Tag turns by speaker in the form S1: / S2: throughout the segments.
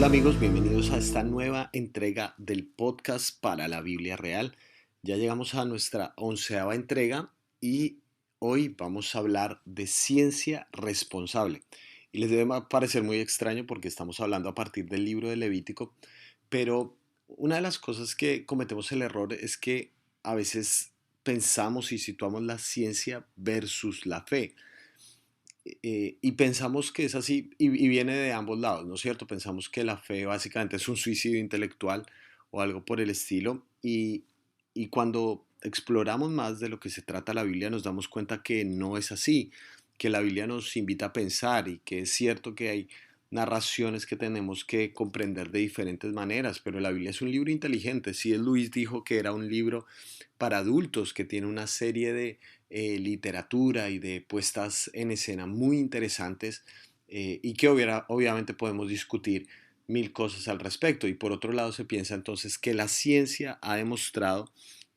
S1: Hola amigos, bienvenidos a esta nueva entrega del podcast para la Biblia Real. Ya llegamos a nuestra 11ª entrega y hoy vamos a hablar de ciencia responsable. Y les debe parecer muy extraño porque estamos hablando a partir del libro de Levítico, pero una de las cosas que cometemos el error es que a veces pensamos y situamos la ciencia versus la fe. Y pensamos que es así y viene de ambos lados, ¿no es cierto? Pensamos que la fe básicamente es un suicidio intelectual o algo por el estilo y cuando exploramos más de lo que se trata la Biblia nos damos cuenta que no es así, que la Biblia nos invita a pensar y que es cierto que hay narraciones que tenemos que comprender de diferentes maneras, pero la Biblia es un libro inteligente. C.S. Lewis dijo que era un libro para adultos, que tiene una serie de literatura y de puestas en escena muy interesantes y que obviamente podemos discutir mil cosas al respecto. Y por otro lado se piensa entonces que la ciencia ha demostrado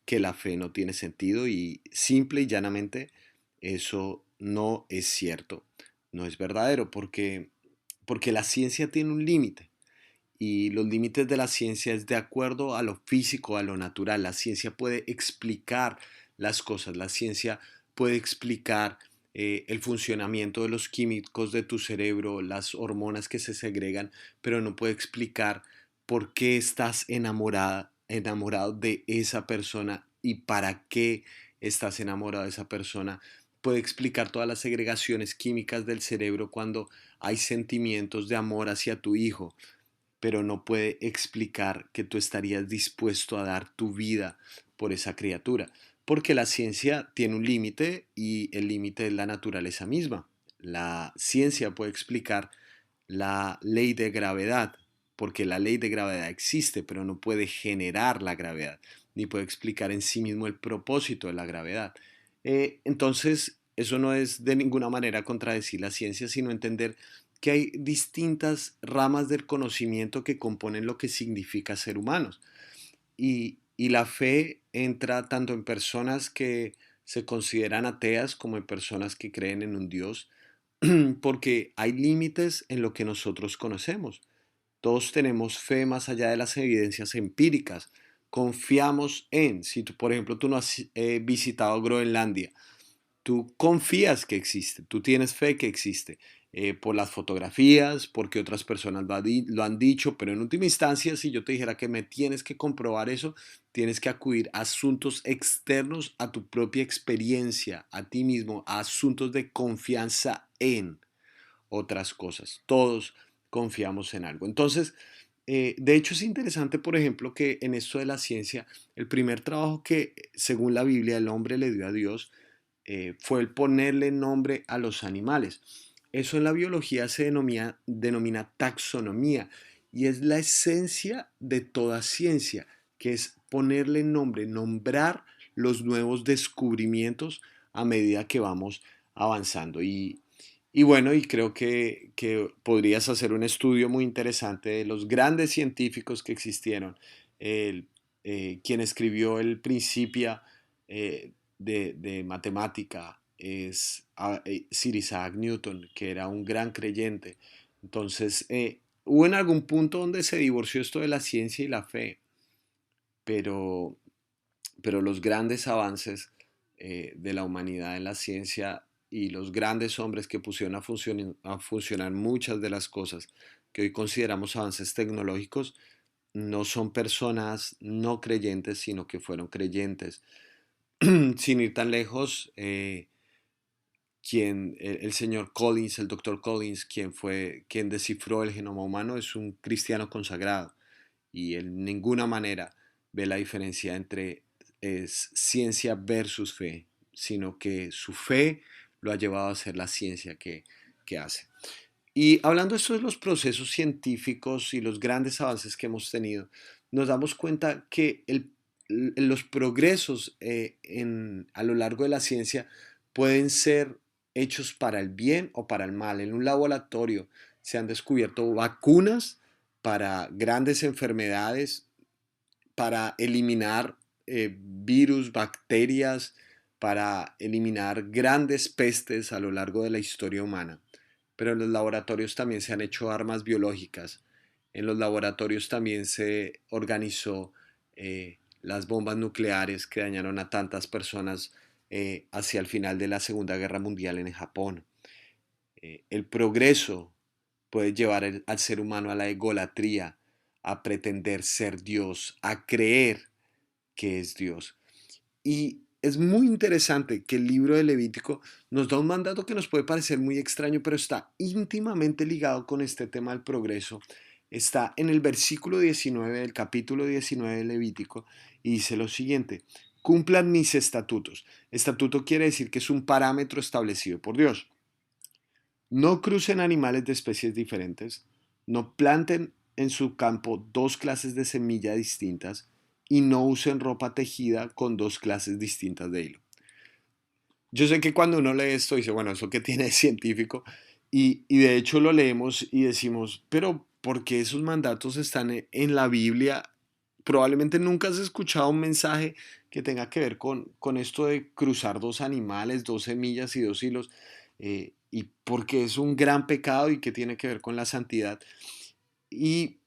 S1: que la fe no tiene sentido y simple y llanamente eso no es cierto, no es verdadero porque la ciencia tiene un límite y los límites de la ciencia es de acuerdo a lo físico, a lo natural. La ciencia puede explicar las cosas, la ciencia puede explicar el funcionamiento de los químicos de tu cerebro, las hormonas que se segregan, pero no puede explicar por qué estás enamorado de esa persona y para qué estás enamorado de esa persona. Puede explicar todas las segregaciones químicas del cerebro cuando hay sentimientos de amor hacia tu hijo, pero no puede explicar que tú estarías dispuesto a dar tu vida por esa criatura, porque la ciencia tiene un límite y el límite es la naturaleza misma. La ciencia puede explicar la ley de gravedad, porque la ley de gravedad existe, pero no puede generar la gravedad, ni puede explicar en sí mismo el propósito de la gravedad. Entonces, eso no es de ninguna manera contradecir la ciencia, sino entender que hay distintas ramas del conocimiento que componen lo que significa ser humanos. Y la fe entra tanto en personas que se consideran ateas como en personas que creen en un Dios, porque hay límites en lo que nosotros conocemos. Todos tenemos fe más allá de las evidencias empíricas. Confiamos en, si tú, por ejemplo, tú no has visitado Groenlandia, tú confías que existe, tú tienes fe que existe, por las fotografías, porque otras personas lo han dicho, pero en última instancia, si yo te dijera que me tienes que comprobar eso, tienes que acudir a asuntos externos a tu propia experiencia, a ti mismo, a asuntos de confianza en otras cosas. Todos confiamos en algo. Entonces, de hecho es interesante, por ejemplo, que en esto de la ciencia, el primer trabajo que, según la Biblia, el hombre le dio a Dios fue el ponerle nombre a los animales. Eso en la biología se denomina taxonomía y es la esencia de toda ciencia, que es ponerle nombre, nombrar los nuevos descubrimientos a medida que vamos avanzando. Y bueno, y creo que podrías hacer un estudio muy interesante de los grandes científicos que existieron. El, quien escribió el Principia de matemática es Sir Isaac Newton, que era un gran creyente. Entonces, hubo en algún punto donde se divorció esto de la ciencia y la fe, pero, pero los grandes avances de la humanidad en la ciencia y los grandes hombres que pusieron a funcionar muchas de las cosas que hoy consideramos avances tecnológicos no son personas no creyentes, sino que fueron creyentes. Sin ir tan lejos, el señor Collins, el doctor Collins, quien descifró el genoma humano, es un cristiano consagrado y en ninguna manera ve la diferencia entre ciencia versus fe, sino que su fe lo ha llevado a hacer la ciencia que hace. Y hablando esto de los procesos científicos y los grandes avances que hemos tenido, nos damos cuenta que los progresos a lo largo de la ciencia pueden ser hechos para el bien o para el mal. En un laboratorio se han descubierto vacunas para grandes enfermedades, para eliminar virus, bacterias, para eliminar grandes pestes a lo largo de la historia humana. Pero en los laboratorios también se han hecho armas biológicas En los laboratorios también se organizó las bombas nucleares que dañaron a tantas personas hacia el final de la Segunda Guerra Mundial en Japón. El progreso puede llevar al ser humano a la egolatría, a pretender ser Dios, a creer que es Dios. Y es muy interesante que el libro de Levítico nos da un mandato que nos puede parecer muy extraño, pero está íntimamente ligado con este tema del progreso. Está en el versículo 19 del capítulo 19 de Levítico y dice lo siguiente: cumplan mis estatutos. Estatuto quiere decir que es un parámetro establecido por Dios. No crucen animales de especies diferentes, no planten en su campo dos clases de semilla distintas y no usen ropa tejida con dos clases distintas de hilo. Yo sé que cuando uno lee esto dice, bueno, ¿eso qué tiene de científico? Y de hecho lo leemos y decimos, pero ¿por qué esos mandatos están en la Biblia? Probablemente nunca has escuchado un mensaje que tenga que ver con esto de cruzar dos animales, dos semillas y dos hilos, y porque es un gran pecado y que tiene que ver con la santidad. Y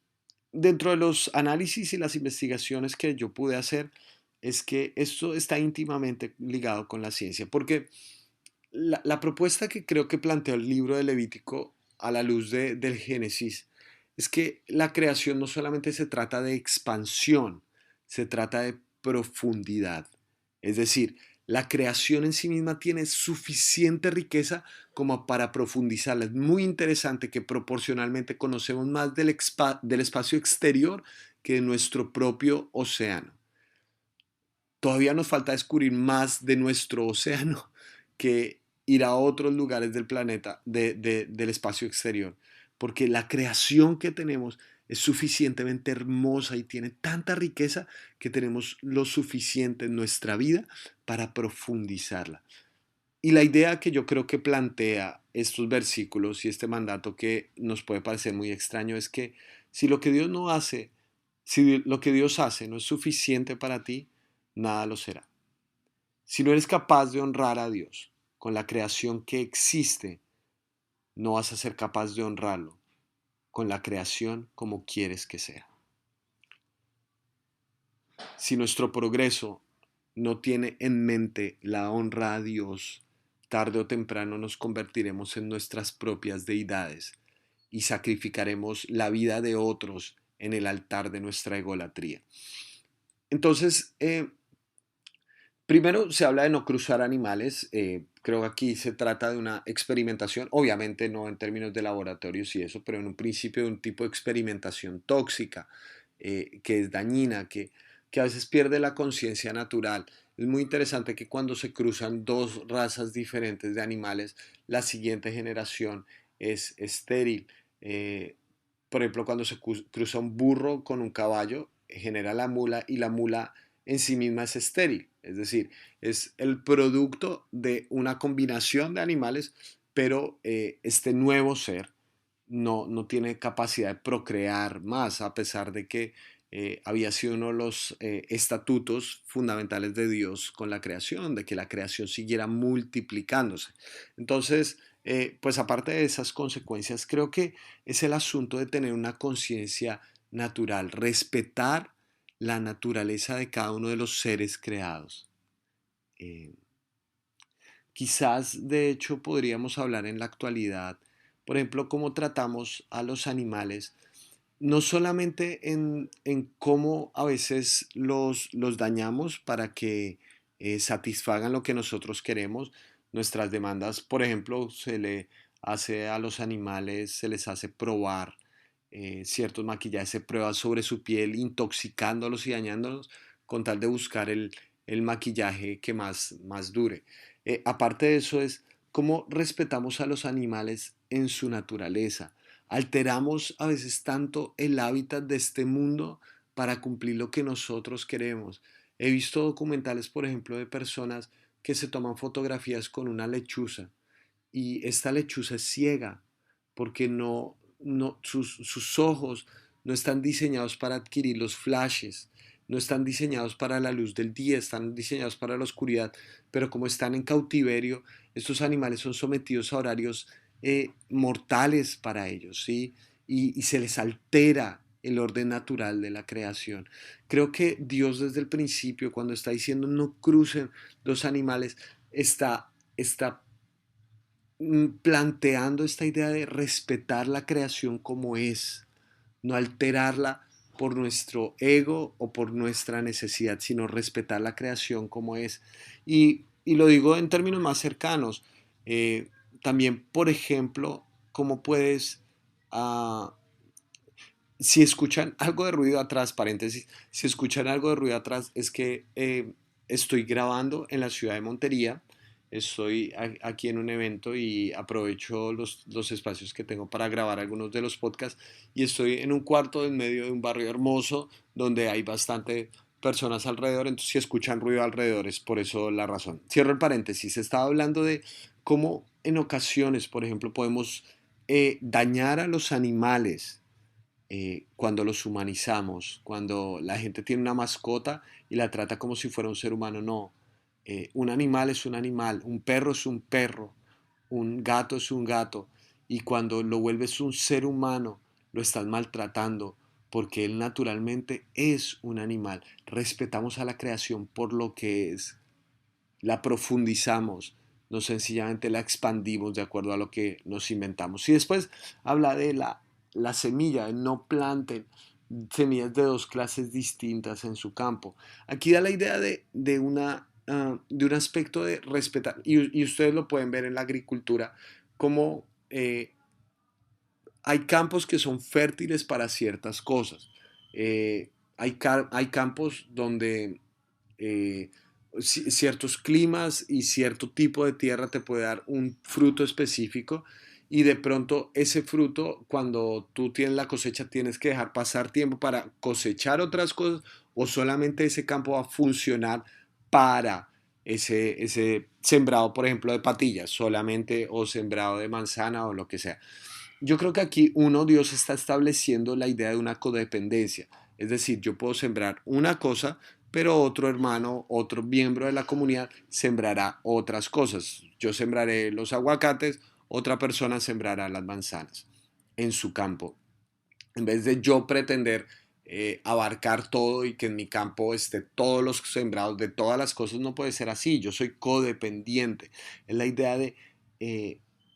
S1: dentro de los análisis y las investigaciones que yo pude hacer, es que esto está íntimamente ligado con la ciencia, porque la propuesta que creo que planteó el libro de Levítico a la luz del Génesis es que la creación no solamente se trata de expansión, se trata de profundidad. Es decir, la creación en sí misma tiene suficiente riqueza como para profundizarla. Es muy interesante que proporcionalmente conocemos más del espacio exterior que de nuestro propio océano. Todavía nos falta descubrir más de nuestro océano que ir a otros lugares del planeta, del espacio exterior, porque la creación que tenemos es suficientemente hermosa y tiene tanta riqueza que tenemos lo suficiente en nuestra vida para profundizarla. Y la idea que yo creo que plantea estos versículos y este mandato que nos puede parecer muy extraño es que si lo que Dios no hace, si lo que Dios hace no es suficiente para ti, nada lo será. Si no eres capaz de honrar a Dios con la creación que existe, no vas a ser capaz de honrarlo con la creación como quieres que sea. Si nuestro progreso no tiene en mente la honra a Dios, tarde o temprano nos convertiremos en nuestras propias deidades y sacrificaremos la vida de otros en el altar de nuestra egolatría. Entonces, primero se habla de no cruzar animales. Creo que aquí se trata de una experimentación, obviamente no en términos de laboratorios y eso, pero en un principio de un tipo de experimentación tóxica, que es dañina, que a veces pierde la conciencia natural. Es muy interesante que cuando se cruzan dos razas diferentes de animales, la siguiente generación es estéril. Por ejemplo, cuando se cruza un burro con un caballo, genera la mula y la mula en sí misma es estéril, es decir, es el producto de una combinación de animales, pero este nuevo ser no tiene capacidad de procrear más, a pesar de que había sido uno de los estatutos fundamentales de Dios con la creación, de que la creación siguiera multiplicándose. Entonces, pues aparte de esas consecuencias, creo que es el asunto de tener una conciencia natural, respetar la naturaleza de cada uno de los seres creados. Eh, Quizás, de hecho, podríamos hablar en la actualidad, por ejemplo, cómo tratamos a los animales, no solamente en cómo a veces los dañamos para que satisfagan lo que nosotros queremos, nuestras demandas, por ejemplo, se le hace a los animales, se les hace probar ciertos maquillajes, se prueba sobre su piel, intoxicándolos y dañándolos con tal de buscar el maquillaje que más dure. Aparte de eso es cómo respetamos a los animales en su naturaleza. Alteramos a veces tanto el hábitat de este mundo para cumplir lo que nosotros queremos. He visto documentales, por ejemplo, de personas que se toman fotografías con una lechuza y esta lechuza es ciega porque sus ojos no están diseñados para adquirir los flashes, no están diseñados para la luz del día, están diseñados para la oscuridad, pero como están en cautiverio, estos animales son sometidos a horarios mortales para ellos, ¿sí? y se les altera el orden natural de la creación. Creo que Dios desde el principio, cuando está diciendo no crucen los animales, está planteando esta idea de respetar la creación como es, no alterarla por nuestro ego o por nuestra necesidad, sino respetar la creación como es. Y lo digo en términos más cercanos. Eh, También, por ejemplo, cómo puedes, ah, si escuchan algo de ruido atrás, paréntesis, si escuchan algo de ruido atrás, es que estoy grabando en la ciudad de Montería, estoy aquí en un evento y aprovecho los espacios que tengo para grabar algunos de los podcasts y estoy en un cuarto en medio de un barrio hermoso donde hay bastante personas alrededor, entonces si escuchan ruido alrededor es por eso la razón. Cierro el paréntesis, estaba hablando de cómo en ocasiones, por ejemplo, podemos dañar a los animales cuando los humanizamos, cuando la gente tiene una mascota y la trata como si fuera un ser humano. No, un animal es un animal, un perro es un perro, un gato es un gato. Y cuando lo vuelves un ser humano, lo estás maltratando porque él naturalmente es un animal. Respetamos a la creación por lo que es, la profundizamos, no sencillamente la expandimos de acuerdo a lo que nos inventamos. Y después habla de la semilla, de no planten semillas de dos clases distintas en su campo. Aquí da la idea de un aspecto de respetar, y ustedes lo pueden ver en la agricultura, como hay campos que son fértiles para ciertas cosas. Hay campos donde eh, ciertos climas y cierto tipo de tierra te puede dar un fruto específico y de pronto ese fruto, cuando tú tienes la cosecha, tienes que dejar pasar tiempo para cosechar otras cosas o solamente ese campo va a funcionar para ese sembrado, por ejemplo, de patillas, solamente o sembrado de manzana o lo que sea. Yo creo que aquí Dios está estableciendo la idea de una codependencia. Es decir, yo puedo sembrar una cosa, pero otro hermano, otro miembro de la comunidad sembrará otras cosas. Yo sembraré los aguacates, otra persona sembrará las manzanas en su campo. En vez de yo pretender abarcar todo y que en mi campo esté todos los sembrados de todas las cosas, no puede ser así. Yo soy codependiente. Es la idea de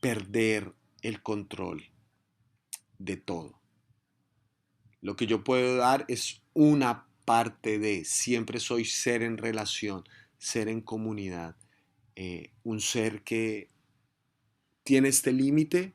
S1: perder el control de todo. Lo que yo puedo dar es una parte de, siempre soy ser en relación, ser en comunidad, un ser que tiene este límite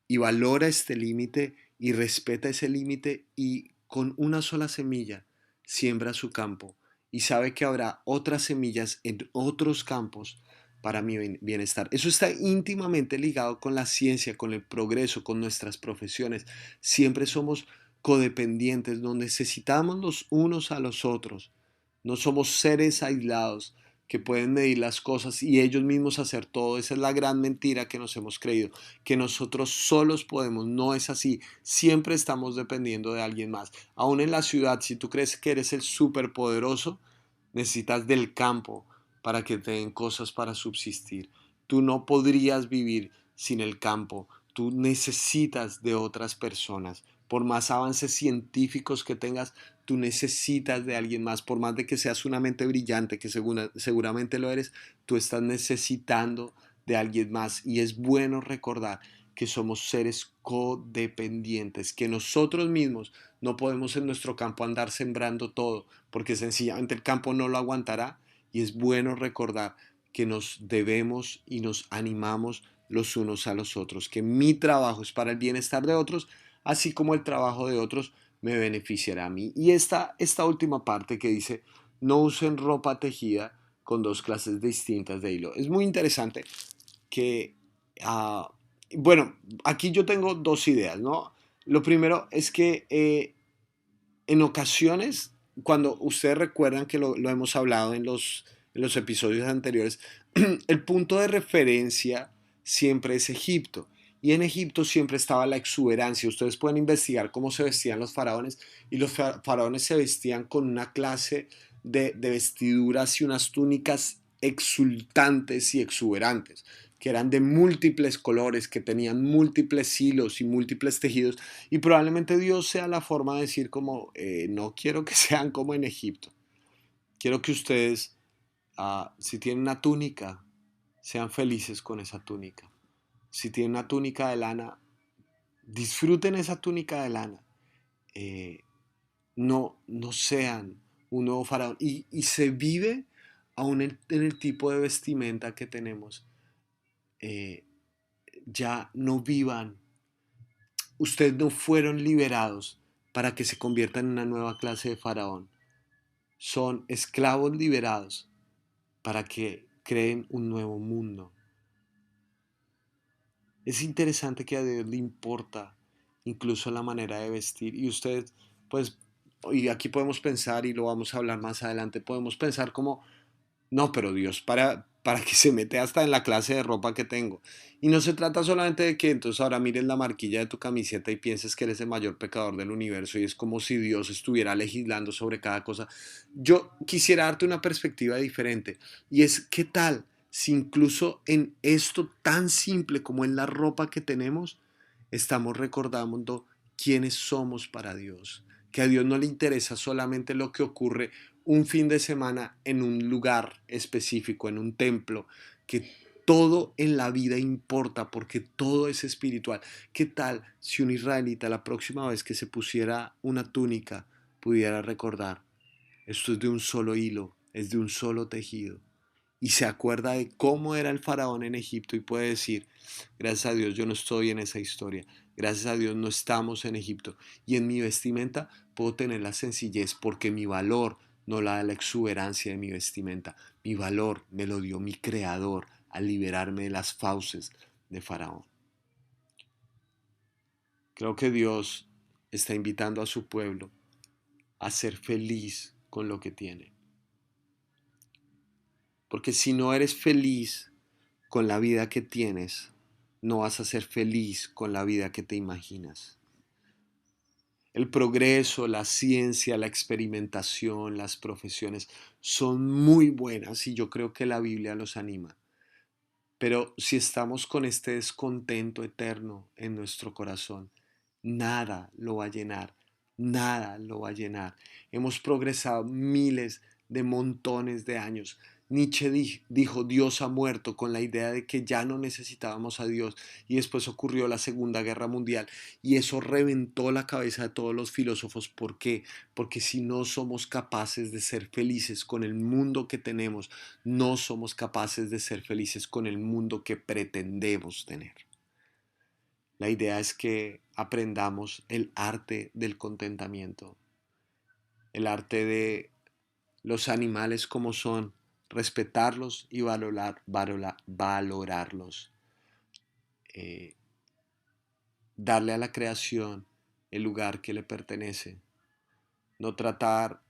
S1: y valora este límite y respeta ese límite y con una sola semilla siembra su campo y sabe que habrá otras semillas en otros campos para mi bienestar. Eso está íntimamente ligado con la ciencia, con el progreso, con nuestras profesiones. Siempre somos codependientes, nos necesitamos los unos a los otros. No somos seres aislados que pueden medir las cosas y ellos mismos hacer todo. Esa es la gran mentira que nos hemos creído, que nosotros solos podemos. No es así. Siempre estamos dependiendo de alguien más. Aún en la ciudad, si tú crees que eres el superpoderoso, necesitas del campo para que te den cosas para subsistir. Tú no podrías vivir sin el campo. Tú necesitas de otras personas. Por más avances científicos que tengas, tú necesitas de alguien más. Por más de que seas una mente brillante, que seguramente lo eres, tú estás necesitando de alguien más. Y es bueno recordar que somos seres codependientes, que nosotros mismos no podemos en nuestro campo andar sembrando todo, porque sencillamente el campo no lo aguantará y es bueno recordar que nos debemos y nos animamos los unos a los otros, que mi trabajo es para el bienestar de otros, así como el trabajo de otros me beneficiará a mí. Y esta última parte que dice, no usen ropa tejida con dos clases distintas de hilo. Es muy interesante que, uh, bueno, aquí yo tengo dos ideas, ¿no? Lo primero es que en ocasiones, cuando ustedes recuerdan que lo hemos hablado en los episodios anteriores, el punto de referencia siempre es Egipto. Y en Egipto siempre estaba la exuberancia. Ustedes pueden investigar cómo se vestían los faraones y los faraones se vestían con una clase de vestiduras y unas túnicas exultantes y exuberantes que eran de múltiples colores, que tenían múltiples hilos y múltiples tejidos, y probablemente Dios sea la forma de decir como, no quiero que sean como en Egipto, quiero que ustedes, si tienen una túnica, sean felices con esa túnica. Si tienen una túnica de lana, disfruten esa túnica de lana. Eh, no sean un nuevo faraón. Y se vive aún en el tipo de vestimenta que tenemos. Eh, ya no vivan. Ustedes no fueron liberados para que se conviertan en una nueva clase de faraón. Son esclavos liberados para que creen un nuevo mundo. Es interesante que a Dios le importa incluso la manera de vestir. Y usted, pues, y aquí podemos pensar, y lo vamos a hablar más adelante, podemos pensar como, no, pero Dios, para que se mete hasta en la clase de ropa que tengo. Y no se trata solamente de que entonces ahora mires la marquilla de tu camiseta y pienses que eres el mayor pecador del universo y es como si Dios estuviera legislando sobre cada cosa. Yo quisiera darte una perspectiva diferente y es, ¿qué tal si incluso en esto tan simple como en la ropa que tenemos, estamos recordando quiénes somos para Dios? Que a Dios no le interesa solamente lo que ocurre un fin de semana en un lugar específico, en un templo, que todo en la vida importa porque todo es espiritual. ¿Qué tal si un israelita la próxima vez que se pusiera una túnica pudiera recordar, esto es de un solo hilo, es de un solo tejido? Y se acuerda de cómo era el faraón en Egipto y puede decir, gracias a Dios yo no estoy en esa historia, gracias a Dios no estamos en Egipto y en mi vestimenta puedo tener la sencillez porque mi valor no la da la exuberancia de mi vestimenta, mi valor me lo dio mi creador al liberarme de las fauces de faraón. Creo que Dios está invitando a su pueblo a ser feliz con lo que tiene. Porque si no eres feliz con la vida que tienes, no vas a ser feliz con la vida que te imaginas. El progreso, la ciencia, la experimentación, las profesiones son muy buenas y yo creo que la Biblia los anima. Pero si estamos con este descontento eterno en nuestro corazón, nada lo va a llenar, nada lo va a llenar. Hemos progresado miles de montones de años. Nietzsche dijo, Dios ha muerto, con la idea de que ya no necesitábamos a Dios. Y después ocurrió la Segunda Guerra Mundial y eso reventó la cabeza de todos los filósofos. ¿Por qué? Porque si no somos capaces de ser felices con el mundo que tenemos, no somos capaces de ser felices con el mundo que pretendemos tener. La idea es que aprendamos el arte del contentamiento, el arte de los animales como son, respetarlos y valorarlos, eh, darle a la creación el lugar que le pertenece, no tratar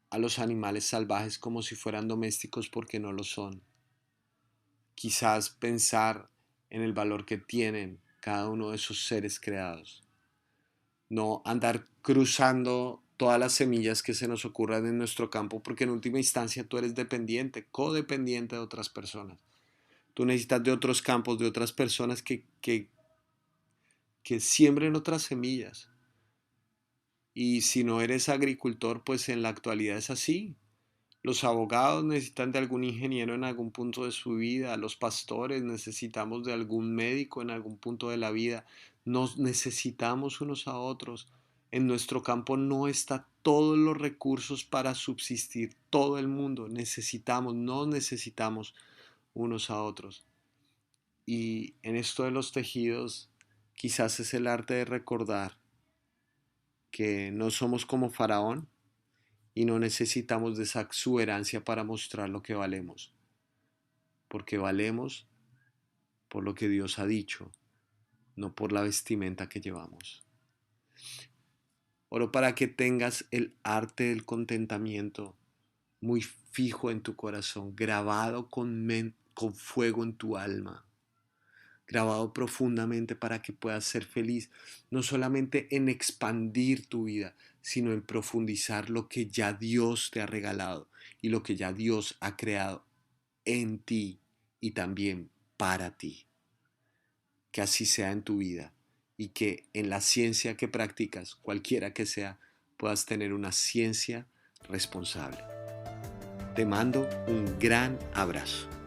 S1: a los animales salvajes como si fueran domésticos porque no lo son. Quizás pensar en el valor que tienen cada uno de esos seres creados. No andar cruzando todas las semillas que se nos ocurran en nuestro campo, porque en última instancia tú eres dependiente, codependiente de otras personas. Tú necesitas de otros campos, de otras personas que siembren otras semillas. Y si no eres agricultor, pues en la actualidad es así. Los abogados necesitan de algún ingeniero en algún punto de su vida, los pastores necesitamos de algún médico en algún punto de la vida, nos necesitamos unos a otros. En nuestro campo no está todos los recursos para subsistir todo el mundo, nos necesitamos unos a otros. Y en esto de los tejidos, quizás es el arte de recordar que no somos como Faraón, y no necesitamos de esa exuberancia para mostrar lo que valemos, porque valemos por lo que Dios ha dicho, no por la vestimenta que llevamos. Oro para que tengas el arte del contentamiento muy fijo en tu corazón, grabado con fuego en tu alma, grabado profundamente para que puedas ser feliz, no solamente en expandir tu vida, sino en profundizar lo que ya Dios te ha regalado y lo que ya Dios ha creado en ti y también para ti. Que así sea en tu vida y que en la ciencia que practicas, cualquiera que sea, puedas tener una ciencia responsable. Te mando un gran abrazo.